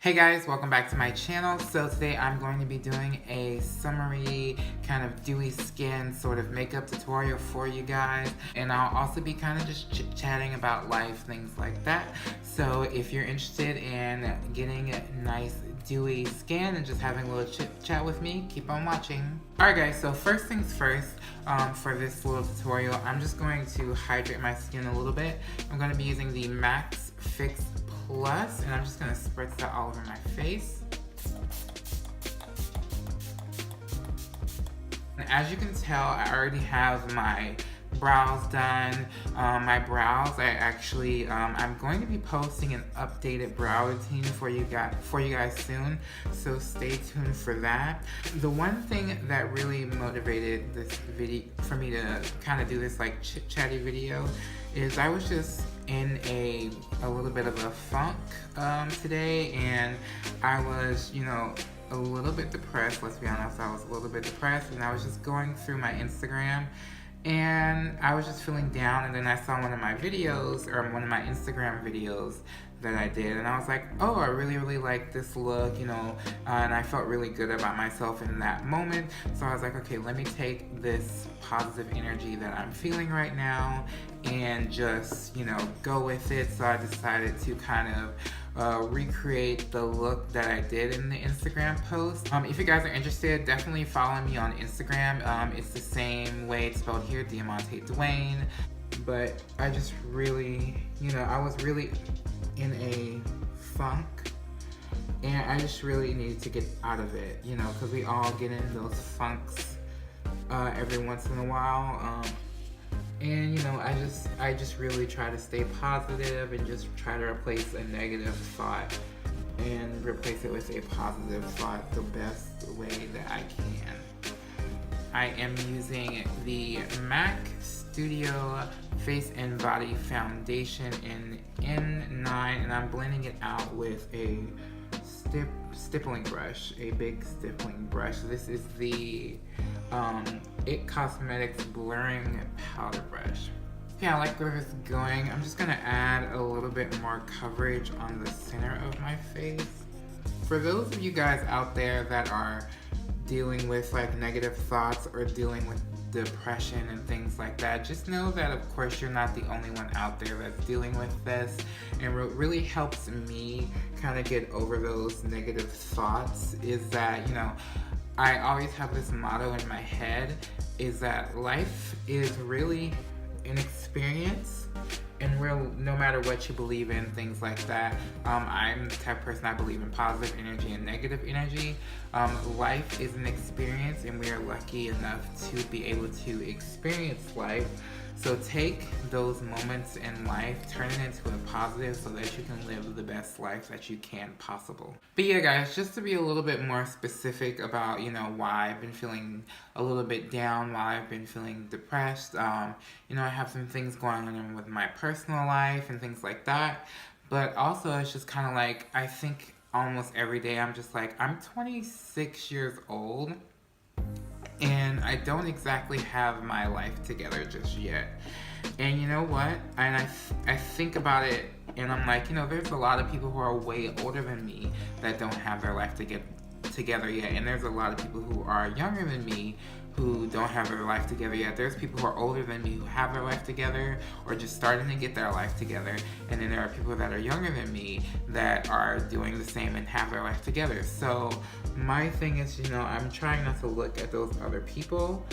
Hey guys, welcome back to my channel. So today I'm going to be doing a summery kind of dewy skin sort of makeup tutorial for you guys, and I'll also be kind of just chit-chatting about life, things like that. So if you're interested in getting nice dewy skin and just having a little chit-chat with me, keep on watching. Alright guys, so first things first, for this little tutorial, I'm just going to hydrate my skin a little bit. I'm going to be using the Max Fix Plus, and I'm just gonna spritz that all over my face. And as you can tell, I already have my brows done. My brows, I'm going to be posting an updated brow routine for you guys soon, so stay tuned for that. The one thing that really motivated this video for me to kind of do this like chit-chatty video is I was just in a little bit of a funk today, and I was, a little bit depressed. Let's be honest, I was a little bit depressed, and I was just going through my Instagram, and I was just feeling down, and then I saw one of my videos, or one of my Instagram videos that I did, and I was like, oh, I really like this look, and I felt really good about myself in that moment. So I was like, okay, let me take this positive energy that I'm feeling right now and just, go with it. So I decided to kind of recreate the look that I did in the Instagram post. If you guys are interested, definitely follow me on Instagram. It's the same way it's spelled here, DIAMANTEDUANE. But I just really, I was really in a funk, and I just really needed to get out of it, because we all get in those funks every once in a while. And I just really try to stay positive and just try to replace a negative thought and replace it with a positive thought the best way that I can. I am using the MAC Studio Face and Body Foundation in N9, and I'm blending it out with a stippling brush, a big stippling brush. This is the It Cosmetics Blurring Powder Brush. Yeah, I like where it's going. I'm just gonna add a little bit more coverage on the center of my face. For those of you guys out there that are dealing with like negative thoughts or dealing with depression and things like that, just know that of course you're not the only one out there that's dealing with this. And what really helps me kind of get over those negative thoughts is that, I always have this motto in my head, is that life is really an experience, and no matter what you believe in, things like that. I'm the type of person, I believe in positive energy and negative energy. Life is an experience, and we are lucky enough to be able to experience life. So take those moments in life, turn it into a positive so that you can live the best life that you can possible. But yeah guys, just to be a little bit more specific about, why I've been feeling a little bit down, why I've been feeling depressed. I have some things going on with my personal life and things like that. But also it's just kind of like, I think almost every day I'm just like, I'm 26 years old, and I don't exactly have my life together just yet. And you know what? And I think about it, and I'm like, there's a lot of people who are way older than me that don't have their life together yet. And there's a lot of people who are younger than me who don't have their life together yet. There's people who are older than me who have their life together or just starting to get their life together. And then there are people that are younger than me that are doing the same and have their life together. So my thing is, I'm trying not to look at those other people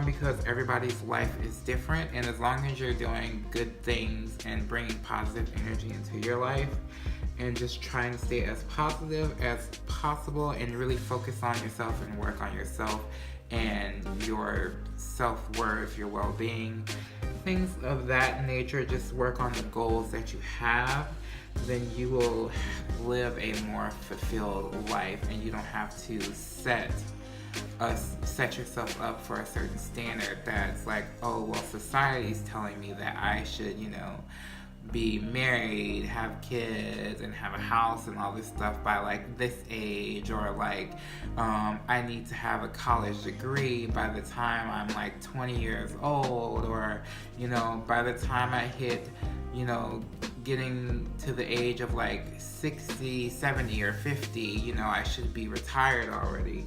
because everybody's life is different. And as long as you're doing good things and bringing positive energy into your life, and just trying to stay as positive as possible and really focus on yourself and work on yourself and your self-worth, your well-being, things of that nature, just work on the goals that you have, then you will live a more fulfilled life, and you don't have to set yourself up for a certain standard that's like, oh, well, society's telling me that I should, be married, have kids, and have a house and all this stuff by like this age, or like I need to have a college degree by the time I'm like 20 years old, or by the time I hit getting to the age of like 60, 70, or 50, you know, I should be retired already.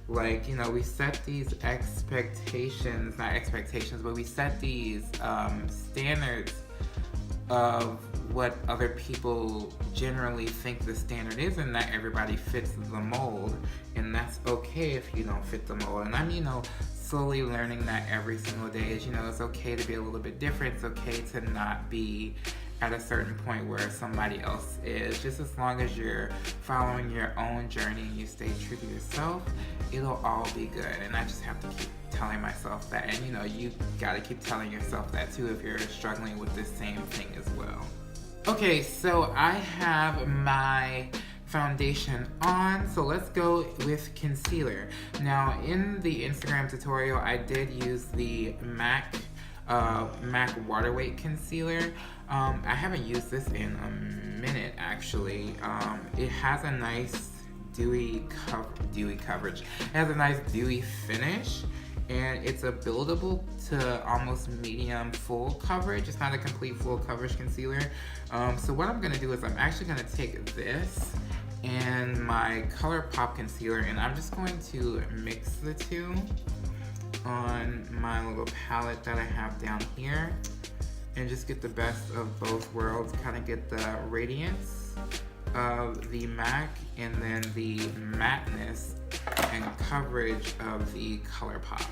Like, you know, we set these expectations, not expectations, but we set these standards of what other people generally think the standard is, and not everybody fits the mold, and that's okay if you don't fit the mold. And I'm, you know, slowly learning that every single day is, you know, it's okay to be a little bit different. It's okay to not be at a certain point where somebody else is. Just as long as you're following your own journey and you stay true to yourself, it'll all be good. And I just have to keep telling myself that. And you know, you gotta keep telling yourself that too if you're struggling with this same thing as well. Okay, so I have my foundation on, so let's go with concealer. Now, in the Instagram tutorial, I did use the MAC Water Weight Concealer. I haven't used this in a minute, actually. It has a nice dewy coverage. It has a nice dewy finish, and it's a buildable to almost medium full coverage. It's not a complete full coverage concealer. So what I'm gonna do is I'm actually gonna take this and my ColourPop concealer, and I'm just going to mix the two on my little palette that I have down here, and just get the best of both worlds. Kind of get the radiance of the MAC and then the matteness and coverage of the ColourPop.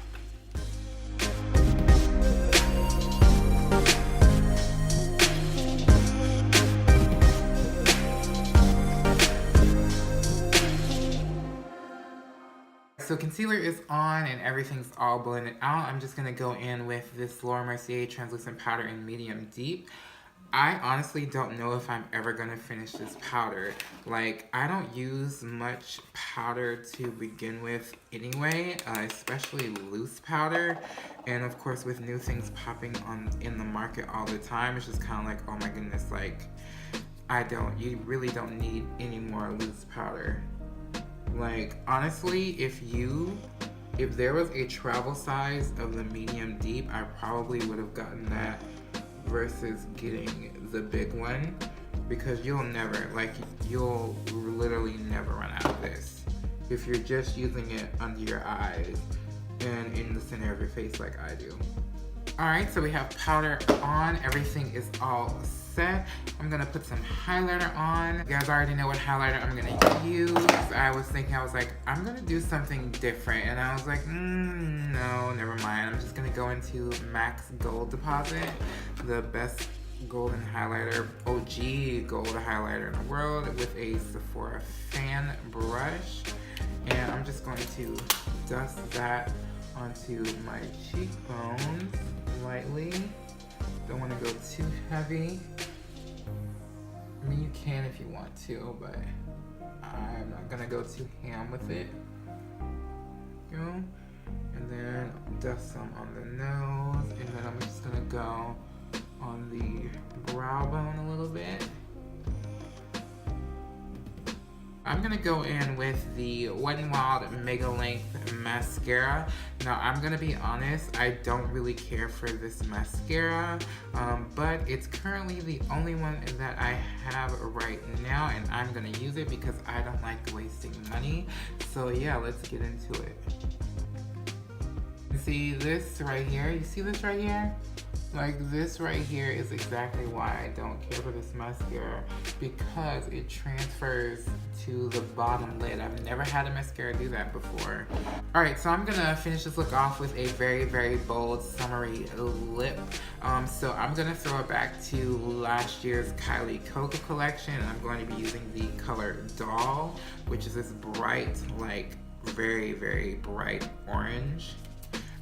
So concealer is on and everything's all blended out. I'm just gonna go in with this Laura Mercier translucent powder in medium deep. I honestly don't know if I'm ever gonna finish this powder. Like, I don't use much powder to begin with anyway, especially loose powder. And of course, with new things popping on in the market all the time, it's just kind of like, oh my goodness, like, you really don't need any more loose powder. Like, honestly, if there was a travel size of the medium deep, I probably would have gotten that versus getting the big one, because you'll literally never run out of this if you're just using it under your eyes and in the center of your face like I do. Alright, so we have powder on, everything is all set. I'm gonna put some highlighter on. You guys already know what highlighter I'm gonna use. I was like, I'm gonna do something different, and I was like, no, never mind. I'm just gonna go into MAC's Gold Deposit, the best golden highlighter, OG gold highlighter in the world, with a Sephora fan brush. And I'm just going to dust that onto my cheekbones lightly. Don't want to go too heavy. I mean, you can if you want to, but I'm not gonna go too ham with it. Go. And then dust some on the nose, and then I'm just gonna go on the brow bone a little bit. I'm gonna go in with the Wet n Wild Mega Length Mascara. Now, I'm gonna be honest, I don't really care for this mascara, but it's currently the only one that I have right now, and I'm gonna use it because I don't like wasting money. So yeah, let's get into it. See this right here? You see this right here? Like, this right here is exactly why I don't care for this mascara, because it transfers to the bottom lid. I've never had a mascara do that before. Alright, so I'm gonna finish this look off with a very, very bold summery lip. So I'm gonna throw it back to last year's Kylie Coco collection, and I'm going to be using the color Doll, which is this bright, like, very, very bright orange.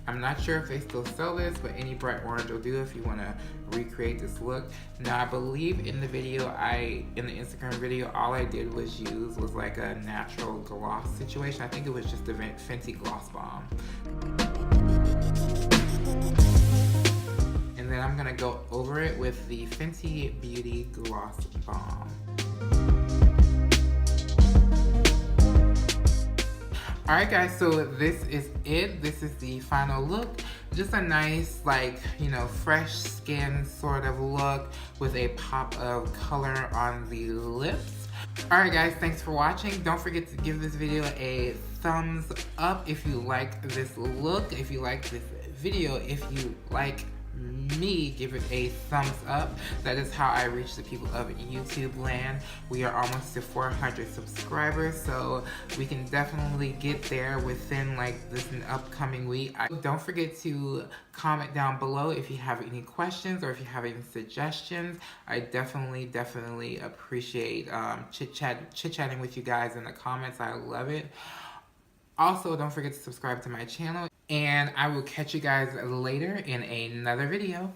I'm not sure if they still sell this, but any bright orange will do if you want to recreate this look. Now, I believe in the video, in the Instagram video, all I did was use like a natural gloss situation. I think it was just the Fenty Gloss Bomb. And then I'm gonna go over it with the Fenty Beauty Gloss Bomb. Alright guys, so this is it. This is the final look. just a nice, like, you know, fresh skin sort of look with a pop of color on the lips. Alright guys, thanks for watching. Don't forget to give this video a thumbs up if you like this look, if you like this video, if you like me, give it a thumbs up. That is how I reach the people of YouTube land. We are almost to 400 subscribers, so we can definitely get there within like this upcoming week. Don't forget to comment down below if you have any questions or if you have any suggestions. I definitely appreciate chit-chatting with you guys in the comments. I love it. Also, don't forget to subscribe to my channel, and I will catch you guys later in another video.